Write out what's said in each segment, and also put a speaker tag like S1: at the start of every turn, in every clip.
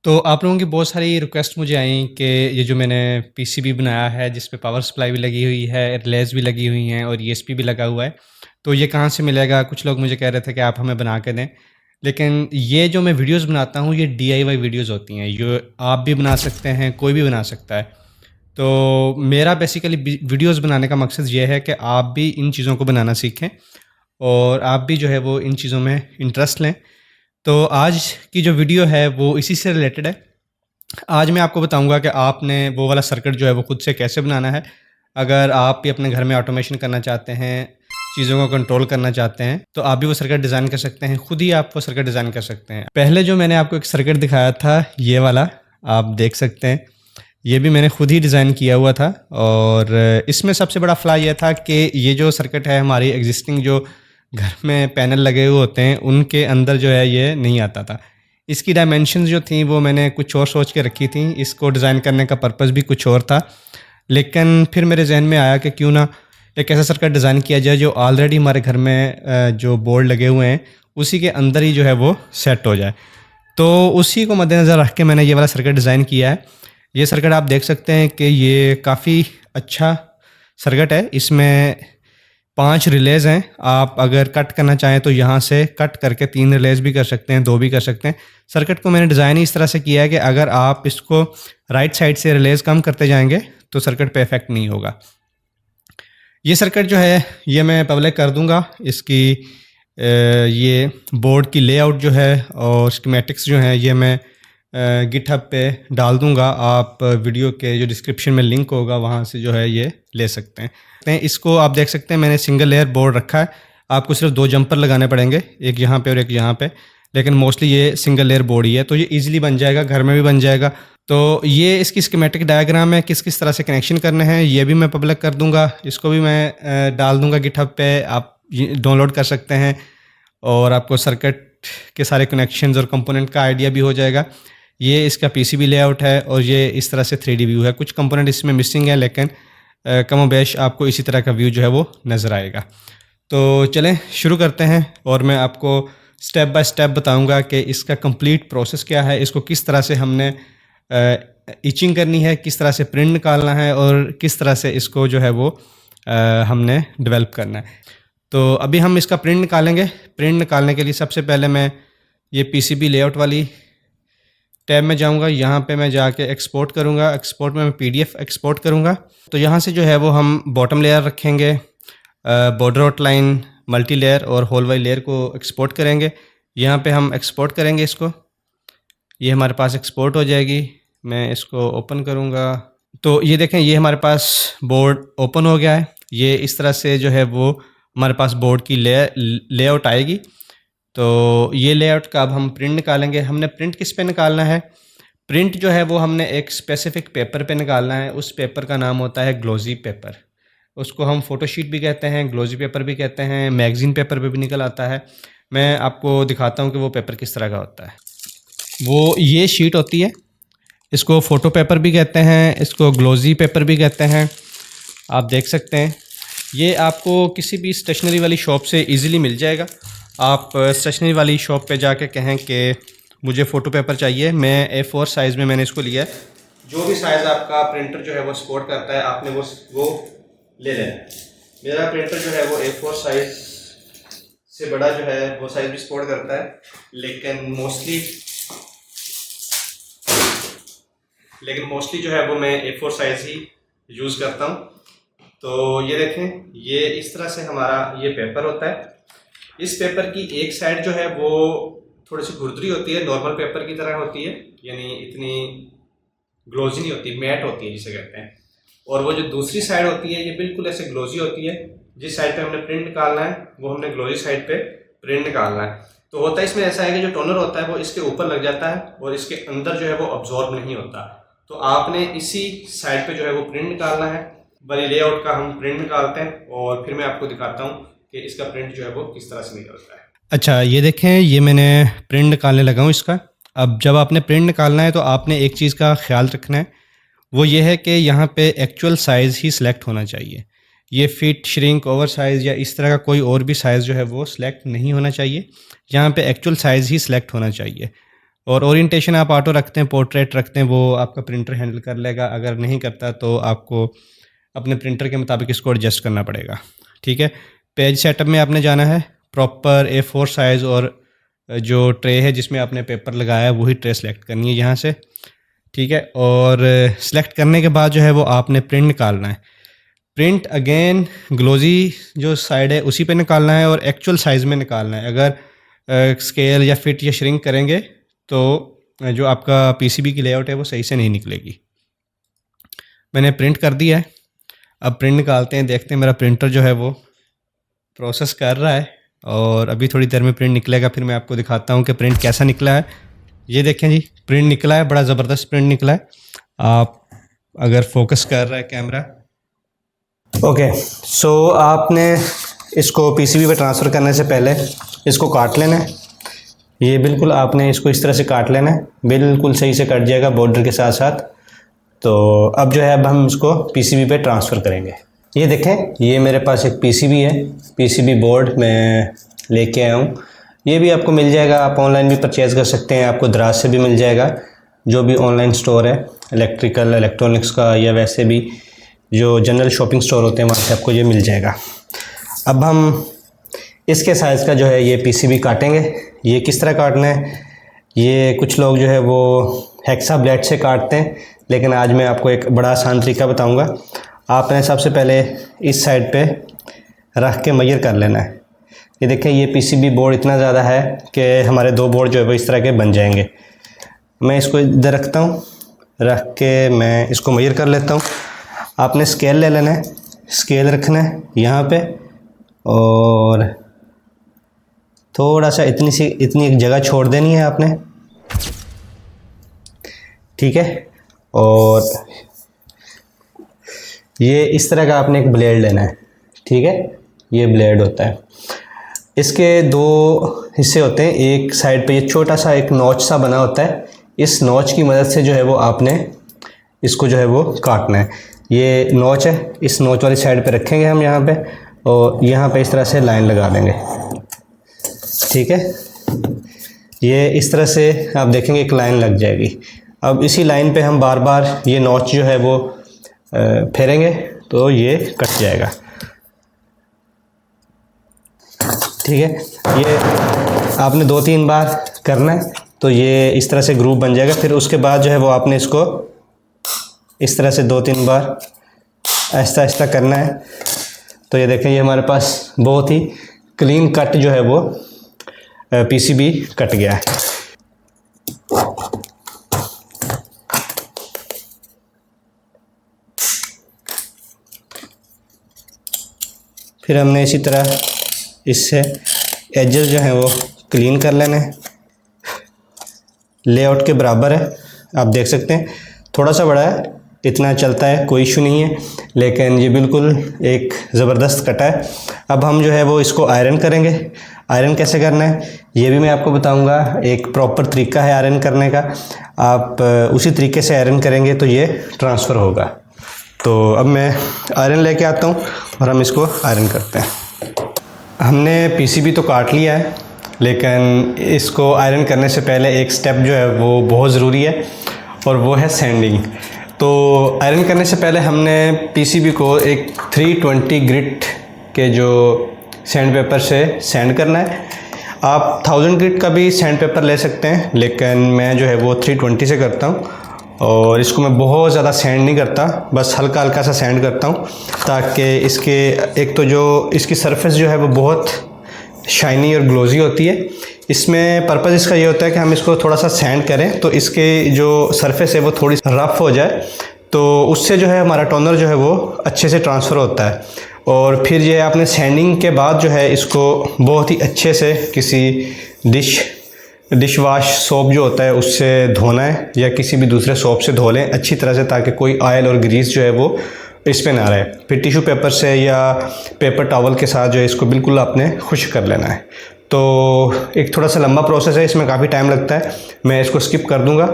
S1: तो आप लोगों की बहुत सारी रिक्वेस्ट मुझे आई कि ये जो मैंने पीसीबी बनाया है जिस पे पावर सप्लाई भी लगी हुई है, रिलेज़ भी लगी हुई हैं और ईएसपी भी लगा हुआ है, तो ये कहाँ से मिलेगा? कुछ लोग मुझे कह रहे थे कि आप हमें बना के दें। लेकिन ये जो मैं वीडियोज़ बनाता हूँ ये डीआईवाई वीडियोज़ होती हैं, ये आप भी बना सकते हैं, कोई भी बना सकता है। तो मेरा बेसिकली वीडियोज़ बनाने का मकसद ये है कि आप भी इन चीज़ों को बनाना सीखें और आप भी जो है वो इन चीज़ों में इंटरेस्ट लें। तो आज की जो वीडियो है वो इसी से रिलेटेड है। आज मैं आपको बताऊंगा कि आपने वो वाला सर्किट जो है वो खुद से कैसे बनाना है। अगर आप भी अपने घर में ऑटोमेशन करना चाहते हैं, चीज़ों को कंट्रोल करना चाहते हैं, तो आप भी वो सर्किट डिज़ाइन कर सकते हैं, खुद ही आप वो सर्किट डिज़ाइन कर सकते हैं। पहले जो मैंने आपको एक सर्किट दिखाया था ये वाला, आप देख सकते हैं, ये भी मैंने खुद ही डिज़ाइन किया हुआ था। और इसमें सबसे बड़ा फ़्लॉ ये था कि ये जो सर्किट है हमारी एग्जिस्टिंग जो घर में पैनल लगे हुए होते हैं उनके अंदर जो है ये नहीं आता था। इसकी डायमेंशंस जो थी वो मैंने कुछ और सोच के रखी थी, इसको डिज़ाइन करने का पर्पस भी कुछ और था। लेकिन फिर मेरे जहन में आया कि क्यों ना एक ऐसा सर्किट डिज़ाइन किया जाए जो ऑलरेडी हमारे घर में जो बोर्ड लगे हुए हैं उसी के अंदर ही जो है वो सेट हो जाए। तो उसी को मद्देनज़र रख के मैंने ये वाला सर्किट डिज़ाइन किया है। ये सर्किट आप देख सकते हैं कि ये काफ़ी अच्छा सर्किट है। इसमें 5 रिलेज़ हैं। आप अगर कट करना चाहें तो यहाँ से कट करके 3 रिलेज़ भी कर सकते हैं, 2 भी कर सकते हैं। सर्किट को मैंने डिज़ाइन ही इस तरह से किया है कि अगर आप इसको राइट साइड से रिलेज़ कम करते जाएंगे तो सर्किट परफेक्ट नहीं होगा। ये सर्किट जो है ये मैं पब्लिक कर दूंगा। इसकी ये बोर्ड की लेआउट जो है और स्कीमेटिक्स जो हैं ये मैं गिटहब पे डाल दूंगा। आप वीडियो के जो डिस्क्रिप्शन में लिंक होगा वहाँ से जो है ये ले सकते हैं। इसको आप देख सकते हैं मैंने सिंगल लेयर बोर्ड रखा है। आपको सिर्फ 2 जंपर लगाने पड़ेंगे, एक यहाँ पे और एक यहाँ पे, लेकिन मोस्टली ये सिंगल लेयर बोर्ड ही है तो ये ईजिली बन जाएगा, घर में भी बन जाएगा। तो ये इसकी स्कीमेटिक डायग्राम है, किस किस तरह से कनेक्शन करने हैं ये भी मैं पब्लिक कर दूंगा। इसको भी मैं डाल दूंगा गिटहब पे, आप डाउनलोड कर सकते हैं और आपको सर्किट के सारे कनेक्शंस और कंपोनेंट का आइडिया भी हो जाएगा। ये इसका पीसीबी लेआउट है और ये इस तरह से 3D व्यू है। कुछ कंपोनेंट इसमें मिसिंग है लेकिन कम बेश आपको इसी तरह का व्यू जो है वो नज़र आएगा। तो चलें शुरू करते हैं और मैं आपको स्टेप बाय स्टेप बताऊंगा कि इसका कंप्लीट प्रोसेस क्या है, इसको किस तरह से हमने इचिंग करनी है, किस तरह से प्रिंट निकालना है और किस तरह से इसको जो है वो हमने डेवलप करना है। तो अभी हम इसका प्रिंट निकालेंगे। प्रिंट निकालने के लिए सबसे पहले मैं ये पीसीबी लेआउट वाली टैब में जाऊंगा। यहाँ पे मैं जाके एक्सपोर्ट करूँगा। एक्सपोर्ट में मैं पीडीएफ एक्सपोर्ट करूँगा। तो यहाँ से जो है वो हम बॉटम लेयर रखेंगे, बॉर्डर आउटलाइन, मल्टी लेयर और होल वाली लेयर को एक्सपोर्ट करेंगे। यहाँ पे हम एक्सपोर्ट करेंगे इसको, ये हमारे पास एक्सपोर्ट हो जाएगी। मैं इसको ओपन करूँगा तो ये देखें ये हमारे पास बोर्ड ओपन हो गया है। ये इस तरह से जो है वो हमारे पास बोर्ड की लेआउट आएगी। तो ये लेआउट का अब हम प्रिंट निकालेंगे। हमने प्रिंट किस पे निकालना है? प्रिंट जो है वो हमने एक स्पेसिफिक पेपर पे निकालना है। उस पेपर का नाम होता है ग्लोजी पेपर। उसको हम फोटोशीट भी कहते हैं, ग्लोजी पेपर भी कहते हैं, मैगज़ीन पेपर पे भी निकल आता है। मैं आपको दिखाता हूँ कि वो पेपर किस तरह का होता है। वो ये शीट होती है, इसको फ़ोटो पेपर भी कहते हैं, इसको ग्लोजी पेपर भी कहते हैं। आप देख सकते हैं ये आपको किसी भी स्टेशनरी वाली शॉप से इजीली मिल जाएगा। आप स्टेशनरी वाली शॉप पे जाके कहें कि मुझे फ़ोटो पेपर चाहिए, मैं A4 साइज़ में मैंने इसको लिया है। जो भी साइज़ आपका प्रिंटर जो है वो सपोर्ट करता है आपने वो ले लेना है। मेरा प्रिंटर जो है वो A4 साइज़ से बड़ा जो है वो साइज़ भी सपोर्ट करता है, लेकिन मोस्टली जो है वो मैं A4 साइज़ ही यूज़ करता हूँ। तो ये देखें ये इस तरह से हमारा ये पेपर होता है। इस पेपर की एक साइड जो है वो थोड़ी सी खुरदरी होती है, नॉर्मल पेपर की तरह होती है, यानी इतनी ग्लोजी नहीं होती, मैट होती है जिसे कहते हैं। और वो जो दूसरी साइड होती है ये बिल्कुल ऐसे ग्लोजी होती है। जिस साइड पे हमने प्रिंट निकालना है वो हमने ग्लोजी साइड पे प्रिंट निकालना है। तो होता है इसमें ऐसा है कि जो टोनर होता है वो इसके ऊपर लग जाता है और इसके अंदर जो है वो अब्जॉर्ब नहीं होता। तो आपने इसी साइड पे जो है वो प्रिंट निकालना है। वाली लेआउट का हम प्रिंट निकालते हैं और फिर मैं आपको दिखाता हूँ कि इसका प्रिंट जो है वो किस तरह से निकलता है। अच्छा ये देखें ये मैंने प्रिंट निकालने लगा हूँ इसका। अब जब आपने प्रिंट निकालना है तो आपने एक चीज़ का ख्याल रखना है, वो ये है कि यहाँ पे एक्चुअल साइज़ ही सिलेक्ट होना चाहिए। ये फिट, श्रिंक, ओवर साइज़ या इस तरह का कोई और भी साइज़ जो है वो सिलेक्ट नहीं होना चाहिए। यहाँ पे एक्चुअल साइज़ ही सिलेक्ट होना चाहिए। और ओरिएंटेशन आप ऑटो रखते हैं, पोर्ट्रेट रखते हैं, वो आपका प्रिंटर हैंडल कर लेगा। अगर नहीं करता तो आपको अपने प्रिंटर के मुताबिक इसको एडजस्ट करना पड़ेगा। ठीक है, पेज सेटअप में आपने जाना है, प्रॉपर A4 साइज़ और जो ट्रे है जिसमें आपने पेपर लगाया है वही ट्रे सेलेक्ट करनी है यहाँ से। ठीक है, और सेलेक्ट करने के बाद जो है वो आपने प्रिंट निकालना है। प्रिंट अगेन ग्लोजी जो साइड है उसी पे निकालना है और एक्चुअल साइज़ में निकालना है। अगर स्केल या फिट या श्रिंक करेंगे तो जो आपका पीसीबी की लेआउट है वो सही से नहीं निकलेगी। मैंने प्रिंट कर दिया है, अब प्रिंट निकालते हैं, देखते हैं मेरा प्रिंटर जो है वो प्रोसेस कर रहा है और अभी थोड़ी देर में प्रिंट निकलेगा, फिर मैं आपको दिखाता हूँ कि प्रिंट कैसा निकला है। ये देखें जी, प्रिंट निकला है, बड़ा ज़बरदस्त प्रिंट निकला है। आप अगर फोकस कर रहा है कैमरा, ओके। सो आपने इसको पीसीबी पे ट्रांसफ़र करने से पहले इसको काट लेना है। ये बिल्कुल आपने इसको इस तरह से काट लेना है, बिल्कुल सही से कट जाएगा बॉर्डर के साथ साथ। तो अब जो है अब हम इसको पीसीबी पे ट्रांसफ़र करेंगे। ये देखें, ये मेरे पास एक पीसीबी है, पीसीबी बोर्ड मैं लेके आया हूँ। ये भी आपको मिल जाएगा, आप ऑनलाइन भी परचेज़ कर सकते हैं, आपको दराज से भी मिल जाएगा, जो भी ऑनलाइन स्टोर है इलेक्ट्रिकल इलेक्ट्रॉनिक्स का, या वैसे भी जो जनरल शॉपिंग स्टोर होते हैं वहाँ से आपको ये मिल जाएगा। अब हम इसके साइज़ का जो है ये पीसीबी काटेंगे। ये किस तरह काटना है, ये कुछ लोग जो है वो हेक्सा ब्लेड से काटते हैं, लेकिन आज मैं आपको एक बड़ा आसान तरीका बताऊंगा। आपने सबसे पहले इस साइड पे रख के मेजर कर लेना है। ये देखें, ये पीसीबी बोर्ड इतना ज़्यादा है कि हमारे 2 बोर्ड जो है वो इस तरह के बन जाएंगे। मैं इसको इधर रखता हूँ, रख के मैं इसको मेजर कर लेता हूँ। आपने स्केल ले लेना है, स्केल रखना है यहाँ पे और थोड़ा सा इतनी एक जगह छोड़ देनी है आपने, ठीक है। और ये इस तरह का आपने एक ब्लेड लेना है, ठीक है। ये ब्लेड होता है, इसके 2 हिस्से होते हैं। एक साइड पे ये छोटा सा एक नॉच सा बना होता है, इस नॉच की मदद से जो है वो आपने इसको जो है वो काटना है। ये नॉच है, इस नॉच वाली साइड पे रखेंगे हम यहाँ पे, और यहाँ पे इस तरह से लाइन लगा देंगे, ठीक है। ये इस तरह से आप देखेंगे एक लाइन लग जाएगी। अब इसी लाइन पे हम बार बार ये नॉच जो है वो फेरेंगे तो ये कट जाएगा, ठीक है। ये आपने 2-3 बार करना है तो ये इस तरह से ग्रुप बन जाएगा। फिर उसके बाद जो है वो आपने इसको इस तरह से 2-3 बार आहिस्ता आहिस्ता करना है। तो ये देखें, ये हमारे पास बहुत ही क्लीन कट जो है वो पीसीबी कट गया है। फिर हमने इसी तरह इससे एजेस जो हैं वो क्लीन कर लेने हैं। लेआउट के बराबर है, आप देख सकते हैं, थोड़ा सा बड़ा है, इतना चलता है, कोई इशू नहीं है, लेकिन ये बिल्कुल एक ज़बरदस्त कटा है। अब हम जो है वो इसको आयरन करेंगे। आयरन कैसे करना है ये भी मैं आपको बताऊंगा, एक प्रॉपर तरीका है आयरन करने का। आप उसी तरीके से आयरन करेंगे तो ये ट्रांसफ़र होगा। तो अब मैं आयरन लेके आता हूँ और हम इसको आयरन करते हैं। हमने पीसीबी तो काट लिया है, लेकिन इसको आयरन करने से पहले एक स्टेप जो है वो बहुत ज़रूरी है, और वो है सैंडिंग। तो आयरन करने से पहले हमने पीसीबी को एक 320 ग्रिट के जो सैंड पेपर से सैंड करना है। आप 1000 ग्रिट का भी सैंड पेपर ले सकते हैं, लेकिन मैं जो है वो 320 से करता हूँ। और इसको मैं बहुत ज़्यादा सैंड नहीं करता, बस हल्का हल्का सा सैंड करता हूँ, ताकि इसके एक तो जो इसकी सरफेस जो है वो बहुत शाइनी और ग्लोजी होती है। इसमें पर्पज़ इसका ये होता है कि हम इसको थोड़ा सा सैंड करें तो इसके जो सरफेस है वो थोड़ी रफ़ हो जाए, तो उससे जो है हमारा टोनर जो है वो अच्छे से ट्रांसफ़र होता है। और फिर ये आपने सैंडिंग के बाद जो है इसको बहुत ही अच्छे से किसी डिश वाश सोप जो होता है उससे धोना है, या किसी भी दूसरे सोप से धो लें अच्छी तरह से, ताकि कोई ऑयल और ग्रीस जो है वो इस पे ना रहे। फिर टिश्यू पेपर से या पेपर टॉवल के साथ जो है इसको बिल्कुल आपने खुश्क कर लेना है। तो एक थोड़ा सा लंबा प्रोसेस है, इसमें काफ़ी टाइम लगता है, मैं इसको स्किप कर दूंगा।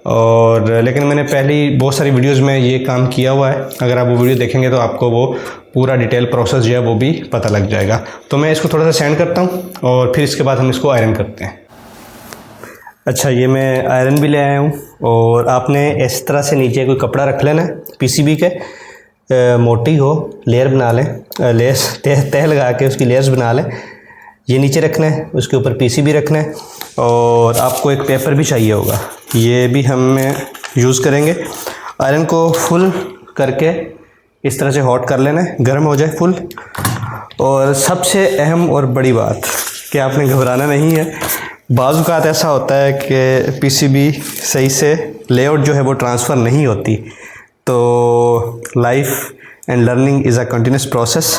S1: और लेकिन मैंने पहली बहुत सारी वीडियोज़ में ये काम किया हुआ है, अगर आप वो वीडियो देखेंगे तो आपको वो पूरा डिटेल प्रोसेस जो है वो भी पता लग जाएगा। तो मैं इसको थोड़ा सा सैंड करता हूँ और फिर इसके बाद हम इसको आयरन करते हैं।
S2: अच्छा, ये मैं आयरन भी ले आया हूँ और आपने इस तरह से नीचे कोई कपड़ा रख लेना है पीसीबी के, मोटी हो, लेयर बना लें, लेयर्स तह लगा के उसकी लेयर्स बना लें। ये नीचे रखना है, उसके ऊपर पीसीबी रखना है और आपको एक पेपर भी चाहिए होगा, ये भी हम यूज़ करेंगे। आयरन को फुल करके इस तरह से हॉट कर लेना है, गर्म हो जाए फुल। और सबसे अहम और बड़ी बात कि आपने घबराना नहीं है। बाज़ औक़ात ऐसा होता है कि पीसीबी सही से लेआउट जो है वो ट्रांसफ़र नहीं होती, तो life and learning is a continuous process.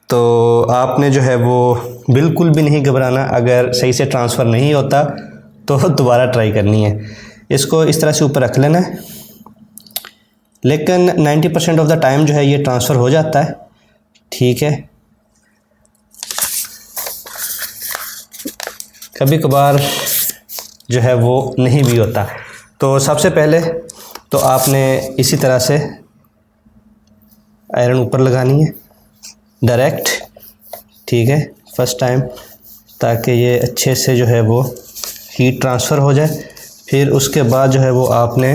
S2: तो आपने जो है वो बिल्कुल भी नहीं घबराना, अगर सही से ट्रांसफ़र नहीं होता तो दोबारा ट्राई करनी है। इसको इस तरह से ऊपर रख लेना है, लेकिन 90% ऑफ द टाइम जो है ये ट्रांसफ़र हो जाता है, ठीक है। कभी कभार जो है वो नहीं भी होता। तो सबसे पहले तो आपने इसी तरह से आयरन ऊपर लगानी है डायरेक्ट, ठीक है, फर्स्ट टाइम, ताकि ये अच्छे से जो है वो हीट ट्रांसफ़र हो जाए। फिर उसके बाद जो है वो आपने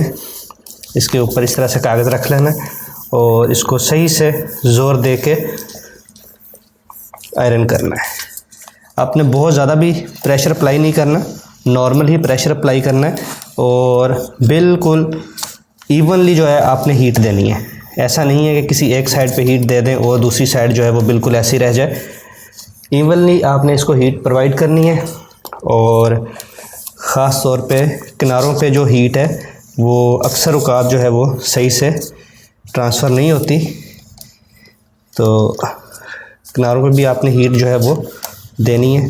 S2: इसके ऊपर इस तरह से कागज़ रख लेना है और इसको सही से ज़ोर दे के आयरन करना है। आपने बहुत ज़्यादा भी प्रेशर अप्लाई नहीं करना, नॉर्मल ही प्रेशर अप्लाई करना है और बिल्कुल इवनली जो है आपने हीट देनी है। ऐसा नहीं है कि किसी एक साइड पे हीट दे दें और दूसरी साइड जो है वो बिल्कुल ऐसी रह जाए। इवनली आपने इसको हीट प्रोवाइड करनी है और ख़ास तौर पे किनारों पे जो हीट है वो अक्सर औक़ात जो है वो सही से ट्रांसफ़र नहीं होती, तो किनारों पे भी आपने हीट जो है वो देनी है।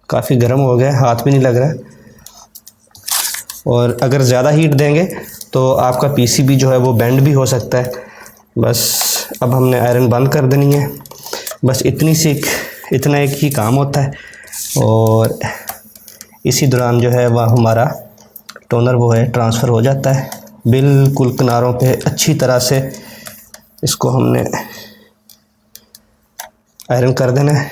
S2: काफ़ी गर्म हो गया, हाथ भी नहीं लग रहा है, और अगर ज़्यादा हीट देंगे तो आपका पीसीबी जो है वो बेंड भी हो सकता है। बस अब हमने आयरन बंद कर देनी है, बस इतना एक ही काम होता है। और इसी दौरान जो है वह हमारा टोनर वो है ट्रांसफ़र हो जाता है बिल्कुल किनारों पे अच्छी तरह से। इसको हमने आयरन कर देना है।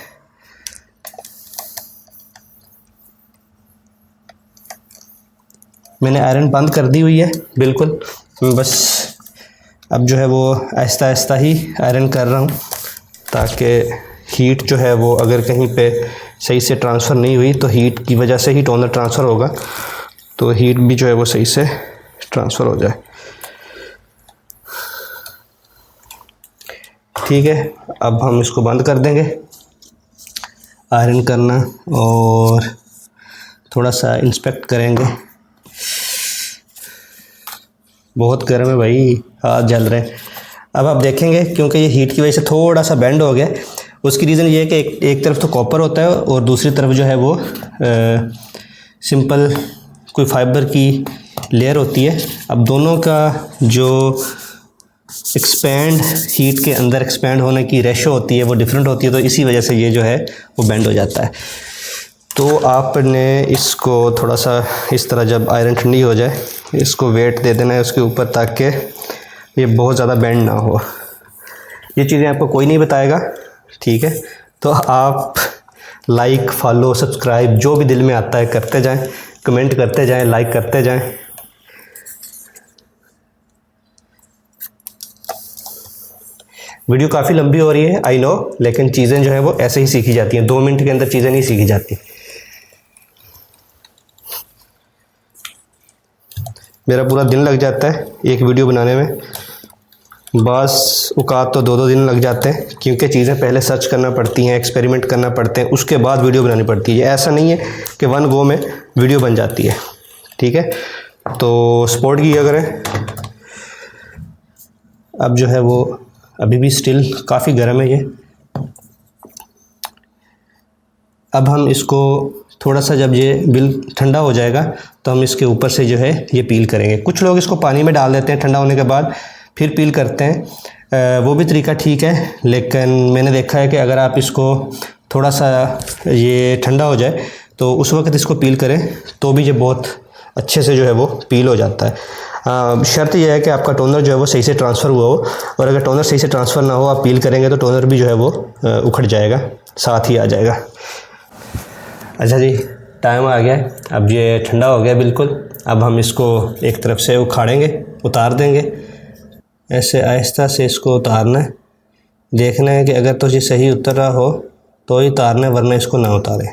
S2: मैंने आयरन बंद कर दी हुई है बिल्कुल, बस अब जो है वो आहिस्ता आहिस्ता ही आयरन कर रहा हूँ, ताकि हीट जो है वो अगर कहीं पे सही से ट्रांसफ़र नहीं हुई तो हीट की वजह से ही टोनर ट्रांसफ़र होगा, तो हीट भी जो है वो सही से ट्रांसफ़र हो जाए, ठीक है। अब हम इसको बंद कर देंगे आयरन करना और थोड़ा सा इंस्पेक्ट करेंगे। बहुत गर्म है भाई, हाथ जल रहे हैं। अब आप देखेंगे क्योंकि ये हीट की वजह से थोड़ा सा बेंड हो गया, उसकी रीज़न ये है कि एक तरफ तो कॉपर होता है और दूसरी तरफ जो है वो सिंपल कोई फाइबर की लेयर होती है। अब दोनों का जो एक्सपेंड हीट के अंदर एक्सपेंड होने की रेशो होती है वो डिफरेंट होती है, तो इसी वजह से ये जो है वो बेंड हो जाता है। तो आपने इसको थोड़ा सा इस तरह, जब आयरन ठंडी हो जाए, इसको वेट दे देना है उसके ऊपर, ताकि ये बहुत ज़्यादा बेंड ना हो। ये चीज़ें आपको कोई नहीं बताएगा, ठीक है। तो आप लाइक, फॉलो, सब्सक्राइब जो भी दिल में आता है करते जाएं, कमेंट करते जाएं, लाइक करते जाएं। वीडियो काफ़ी लंबी हो रही है, आई नो, लेकिन चीज़ें जो है वो ऐसे ही सीखी जाती हैं। 2 मिनट के अंदर चीज़ें नहीं सीखी जाती। मेरा पूरा दिन लग जाता है एक वीडियो बनाने में, बाज़ औक़ात तो 2-2 दिन लग जाते हैं, क्योंकि चीज़ें पहले सर्च करना पड़ती हैं, एक्सपेरिमेंट करना पड़ते हैं, उसके बाद वीडियो बनानी पड़ती है। ऐसा नहीं है कि वन गो में वीडियो बन जाती है, ठीक है। तो सपोर्ट किया करें। अब जो है वो अभी भी स्टिल काफ़ी गर्म है ये। अब हम इसको थोड़ा सा, जब ये बिल ठंडा हो जाएगा तो हम इसके ऊपर से जो है ये पील करेंगे। कुछ लोग इसको पानी में डाल देते हैं, ठंडा होने के बाद फिर पील करते हैं, वो भी तरीका ठीक है, लेकिन मैंने देखा है कि अगर आप इसको थोड़ा सा ये ठंडा हो जाए तो उस वक्त इसको पील करें तो भी ये बहुत अच्छे से जो है वो पील हो जाता है। शर्त यह है कि आपका टोनर जो है वो सही से ट्रांसफ़र हुआ हो, और अगर टोनर सही से ट्रांसफ़र ना हो, आप पील करेंगे तो टोनर भी जो है वो उखड़ जाएगा, साथ ही आ जाएगा। अच्छा जी, टाइम आ गया है, अब ये ठंडा हो गया बिल्कुल। अब हम इसको एक तरफ से उखाड़ेंगे, उतार देंगे। ऐसे आहिस्ता से इसको उतारना है। देखना है कि अगर तो ये सही उतर रहा हो तो ही उतारना है, वरना इसको ना उतारें।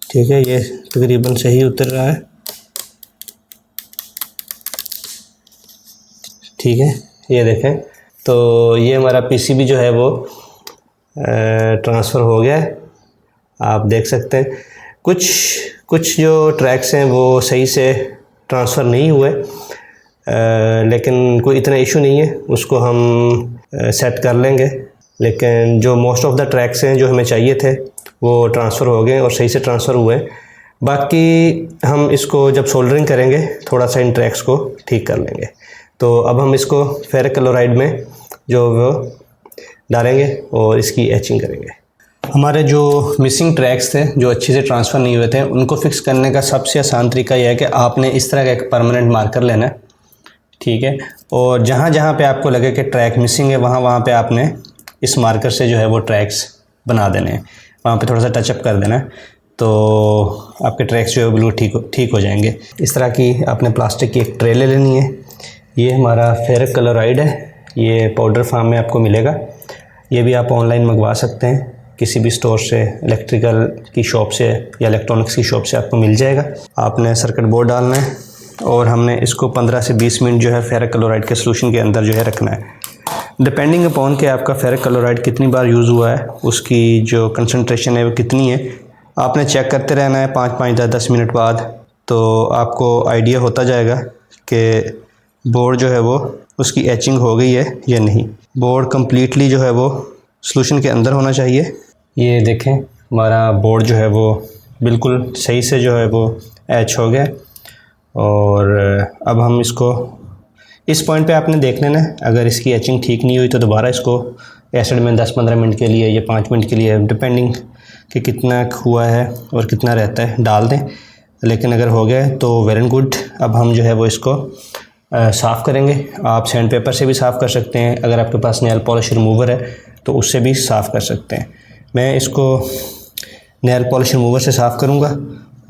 S2: ठीक है, ये तकरीबन सही उतर रहा है। ठीक है, ये देखें, तो ये हमारा पीसीबी जो है वो ट्रांसफ़र हो गया है। आप देख सकते हैं कुछ जो ट्रैक्स हैं वो सही से ट्रांसफ़र नहीं हुए, लेकिन कोई इतना इशू नहीं है, उसको हम सेट कर लेंगे। लेकिन जो मोस्ट ऑफ़ द ट्रैक्स हैं जो हमें चाहिए थे वो ट्रांसफ़र हो गए और सही से ट्रांसफ़र हुए। बाकी हम इसको जब सोल्डरिंग करेंगे थोड़ा सा इन ट्रैक्स को ठीक कर लेंगे। तो अब हम इसको फेरिक क्लोराइड में जो वो डालेंगे और इसकी एचिंग करेंगे। हमारे जो मिसिंग ट्रैक्स थे जो अच्छे से ट्रांसफ़र नहीं हुए थे, उनको फिक्स करने का सबसे आसान तरीका यह है कि आपने इस तरह का एक परमानेंट मार्कर लेना है। ठीक है, और जहाँ जहाँ पे आपको लगे कि ट्रैक मिसिंग है वहाँ वहाँ पे आपने इस मार्कर से जो है वो ट्रैक्स बना देने हैं, वहाँ पे थोड़ा सा टचअप कर देना है, तो आपके ट्रैक्स जो है बिल्कुल ठीक हो जाएंगे। इस तरह की आपने प्लास्टिक की एक ट्रे ले लेनी है। ये हमारा फेरिक क्लोराइड है, ये पाउडर फॉर्म में आपको मिलेगा। ये भी आप ऑनलाइन मंगवा सकते हैं किसी भी स्टोर से, इलेक्ट्रिकल की शॉप से या इलेक्ट्रॉनिक्स की शॉप से आपको मिल जाएगा। आपने सर्किट बोर्ड डालना है और हमने इसको 15 से 20 मिनट जो है फेरिक क्लोराइड के सोल्यूशन के अंदर जो है रखना है। डिपेंडिंग अपॉन के आपका फेरिक क्लोराइड कितनी बार यूज़ हुआ है, उसकी जो कंसंट्रेशन है वो कितनी है, आपने चेक करते रहना है 5-5 10 मिनट बाद। तो आपको आइडिया होता जाएगा कि बोर्ड जो है वो उसकी एचिंग हो गई है या नहीं। बोर्ड कम्प्लीटली जो है वो सोल्यूशन के अंदर होना चाहिए। ये देखें, हमारा बोर्ड जो है वो बिल्कुल सही से जो है वो एच हो गया। और अब हम इसको इस पॉइंट पे आपने देख लेना है, अगर इसकी एचिंग ठीक नहीं हुई तो दोबारा इसको एसिड में 10-15 मिनट के लिए या 5 मिनट के लिए, डिपेंडिंग कि कितना हुआ है और कितना रहता है, डाल दें। लेकिन अगर हो गया तो वेल एंड गुड। अब हम जो है वो इसको साफ़ करेंगे। आप सैंड पेपर से भी साफ़ कर सकते हैं, अगर आपके पास नेल पॉलिश रिमूवर है तो उससे भी साफ़ कर सकते हैं। मैं इसको नेल पॉलिश रिमूवर से साफ़ करूँगा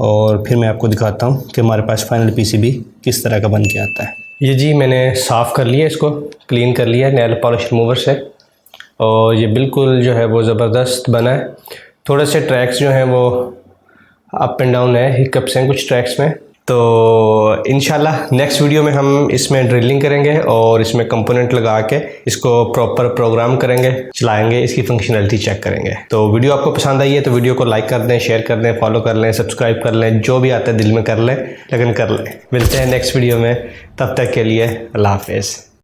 S2: और फिर मैं आपको दिखाता हूँ कि हमारे पास फाइनल पीसीबी किस तरह का बन के आता है। ये जी मैंने साफ़ कर लिया, इसको क्लीन कर लिया नेल पॉलिश रिमूवर से, और ये बिल्कुल जो है वो ज़बरदस्त बना है। थोड़े से ट्रैक्स जो हैं वो अप एंड डाउन है, हिकअप्स हैं कुछ ट्रैक्स में। तो इंशाल्लाह नेक्स्ट वीडियो में हम इसमें ड्रिलिंग करेंगे और इसमें कंपोनेंट लगा के इसको प्रॉपर प्रोग्राम करेंगे, चलाएंगे, इसकी फंक्शनैलिटी चेक करेंगे। तो वीडियो आपको पसंद आई है तो वीडियो को लाइक कर दें, शेयर कर दें, फॉलो कर लें, सब्सक्राइब कर लें, जो भी आता है दिल में कर लें, लेकिन कर लें। मिलते हैं नेक्स्ट वीडियो में, तब तक के लिए अल्लाह हाफ़िज़।